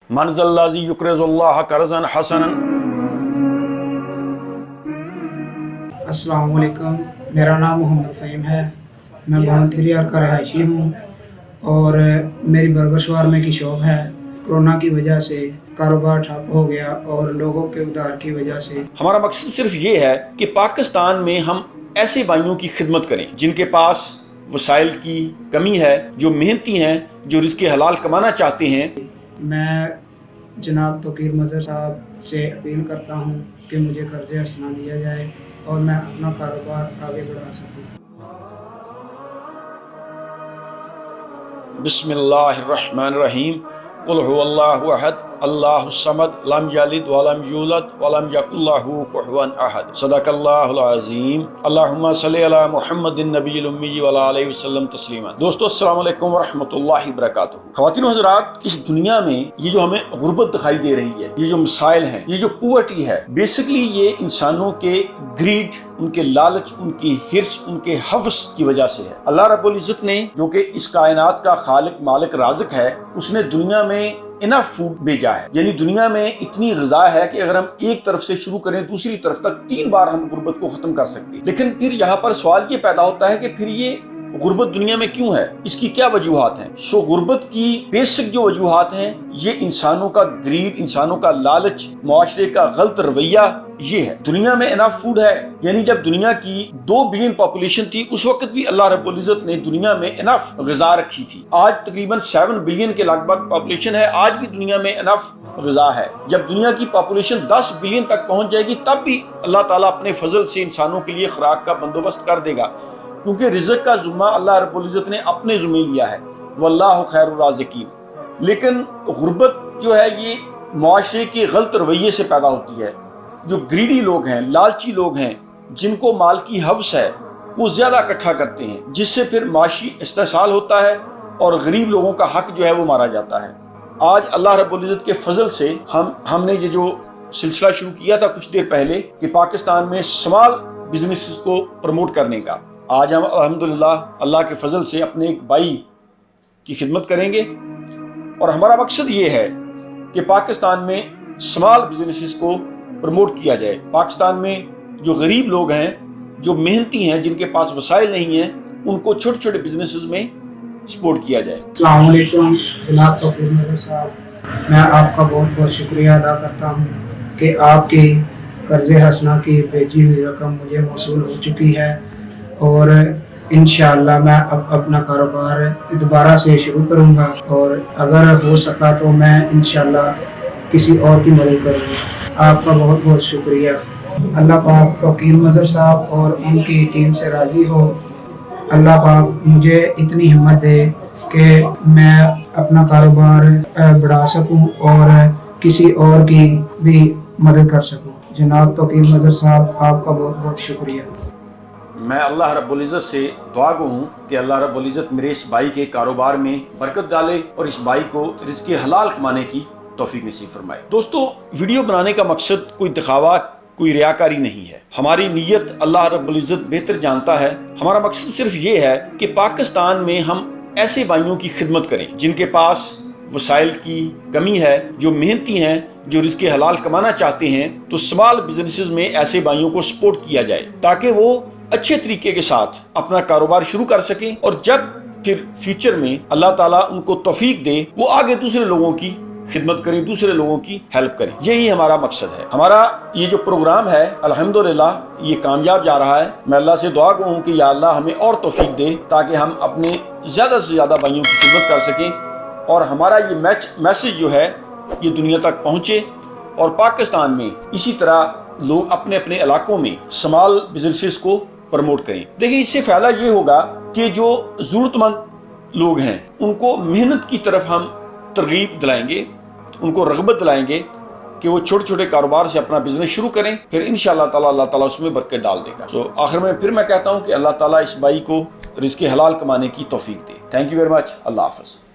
मन ज़ल्लज़ी युक़रिज़ुल्लाह क़र्ज़न हसनन। अस्सलाम वालेकुम, मेरा नाम मोहम्मद फ़हीम है। मैं बाउंथरियार का रहायशी हूँ और मेरी बर्गरशवार में की शॉप है। कोरोना की वजह से कारोबार ठप हो गया और लोगों के उधार की वजह से हमारा मकसद सिर्फ ये है कि पाकिस्तान में हम ऐसे भाइयों की खिदमत करें जिनके पास वसाइल की कमी है, जो मेहनती हैं, जो रिज़्क़ हलाल कमाना चाहते हैं। मैं जनाब तोक़ीर मज़हर साहब से अपील करता हूँ कि मुझे कर्ज़ ए हस्ना दिया जाए और मैं अपना कारोबार आगे बढ़ा सकूँ। बिस्मिल्लाहिर्रहमानिर्रहीम। कुल हुवल्लाहु अहद अल्लाहुस समद लम यलिद वलम यूलद वलम यकुल लहू कुफुवन अहद। सदक़ल्लाहुल अज़ीम। अल्लाहुम्मा सल्लि अला मुहम्मदिन नबिय्यिल उम्मी व अला आलिहि वसल्लम तस्लीमा। दोस्तों, अस्सलामु अलैकुम व रहमतुल्लाहि व बरकातुहू। ख़वातीन व हज़रात, इस दुनिया में ये जो हमें गुर्बत दिखाई दे रही है, ये जो मसाइल हैं, ये जो पॉवर्टी है, बेसिकली ये इंसानों के ग्रीड, उनके लालच, उनकी हिर्स, उनके हवस की वजह से है। अल्लाह रब्बुल इज़्ज़त ने, जो कि इस कायनात का खालिक मालिक राज़िक है, उसने दुनिया में इनफ फूड भेजा है। यानी दुनिया में इतनी ग़िज़ा है कि अगर हम एक तरफ से शुरू करें दूसरी तरफ तक 3 बार हम गुर्बत को खत्म कर सकते हैं। लेकिन फिर यहाँ पर सवाल ये पैदा होता है कि फिर ये गुर्बत दुनिया में क्यों है, इसकी क्या वजूहात हैं? सो गुर्बत की बेसिक जो वजूहात हैं, ये इंसानों का ग्रीड, इंसानों का लालच, मुआशरे का गलत रवैया, ये है। दुनिया में इनफ फूड है, यानी जब दुनिया की 2 बिलियन पॉपुलेशन थी, उस वक्त भी अल्लाह रब्बुल इज़्ज़त ने दुनिया में इनफ ग़िज़ा रखी थी। आज तकरीबन 7 बिलियन के लगभग पॉपुलेशन है, आज भी दुनिया में इनफ ग़िज़ा है। जब दुनिया की पॉपुलेशन 10 बिलियन तक पहुंच जाएगी, तब भी अल्लाह ताला अपने फजल से इंसानों के लिए खुराक का बंदोबस्त कर देगा, क्योंकि रिज़्क़ का ज़िम्मा अल्लाह रब्बुल इज़्ज़त ने अपने ज़िम्मे लिया है। वल्लाहु खैरुर राज़िकीन। लेकिन गुर्बत जो है, ये मुआशरे के गलत रवैये से पैदा होती है। जो ग्रीडी लोग हैं, लालची लोग हैं, जिनको माल की हवस है, वो ज़्यादा इकट्ठा करते हैं, जिससे फिर माशी इस्तेसाल होता है और गरीब लोगों का हक जो है वो मारा जाता है। आज अल्लाह रब्बुल इज़्ज़त के फजल से हमने ये जो सिलसिला शुरू किया था कुछ देर पहले कि पाकिस्तान में स्मॉल बिजनेसेस को प्रमोट करने का, आज हम अल्हम्दुलिल्लाह अल्लाह के फजल से अपने एक भाई की खिदमत करेंगे। और हमारा मकसद ये है कि पाकिस्तान में स्मॉल बिजनेसेस को प्रमोट किया जाए। पाकिस्तान में जो गरीब लोग हैं, जो मेहनती हैं, जिनके पास वसाइल नहीं हैं, उनको छोटे छोटे बिजनेसेस में सपोर्ट किया जाए। अस्सलाम वालेकुम जनाब तोक़ीर मज़हर साहब, मैं आपका बहुत बहुत शुक्रिया अदा करता हूँ कि आपकी कर्ज़ ए हस्ना की भेजी हुई रकम मुझे मौसूल हो चुकी है और इंशाअल्लाह मैं अब अपना कारोबार दोबारा से शुरू करूँगा और अगर हो सका तो मैं इंशाअल्लाह किसी और की मदद करूँगा। आपका बहुत बहुत शुक्रिया। अल्लाह पाक तोक़ीर मज़हर साहब और उनकी टीम से राज़ी हो। अल्लाह पाक मुझे इतनी हिम्मत दे कि मैं अपना कारोबार बढ़ा सकूं और किसी और की भी मदद कर सकूं। जनाब तोक़ीर मज़हर साहब, आपका बहुत बहुत शुक्रिया। मैं अल्लाह रब्बुल इज़्ज़त से दुआ गो हूँ कि अल्लाह रब्बुल इज़्ज़त मेरे इस भाई के कारोबार में बरकत डाले और इस भाई को रिज़्क़ हलाल कमाने की तौफीक नसीब फरमाए। दोस्तों, वीडियो बनाने का मकसद कोई दिखावा, कोई रियाकारी नहीं है। हमारी नीयत अल्लाह रब्बुल इज़्ज़त बेहतर जानता है। हमारा मकसद सिर्फ ये है कि पाकिस्तान में हम ऐसे भाइयों की खिदमत करें जिनके पास वसाइल की कमी है, जो मेहनती हैं, जो रिज़्क़ हलाल कमाना चाहते हैं। तो स्मॉल बिजनेसेस में ऐसे भाइयों को सपोर्ट किया जाए ताकि वो अच्छे तरीके के साथ अपना कारोबार शुरू कर सकें और जब फिर फ्यूचर में अल्लाह ताला उनको तौफीक दे, वो आगे दूसरे लोगों की खिदमत करें, दूसरे लोगों की हेल्प करें। यही हमारा मकसद है। हमारा ये जो प्रोग्राम है अल्हम्दुलिल्लाह ये कामयाब जा रहा है। मैं अल्लाह से दुआ गो हूँ कि या अल्लाह हमें और तौफीक दे ताकि हम अपने ज़्यादा से ज़्यादा भाइयों की खिदमत कर सकें और हमारा ये मैसेज जो है ये दुनिया तक पहुँचे और पाकिस्तान में इसी तरह लोग अपने अपने इलाकों में स्मॉल बिजनेसेस को प्रमोट करें। देखिए, इससे फ़ायदा ये होगा कि जो ज़रूरतमंद लोग हैं उनको मेहनत की तरफ हम तरगीब दिलाएंगे, उनको रग़बत दिलाएंगे कि वो छोटे छोटे कारोबार से अपना बिजनेस शुरू करें, फिर इंशाअल्लाह ताला अल्लाह ताला उसमें बरकत डाल देगा। आखिर में फिर मैं कहता हूँ कि अल्लाह ताला इस भाई को रिज़्क़ हलाल कमाने की तौफीक दे। Thank you very much. Allah हाफ़िज़।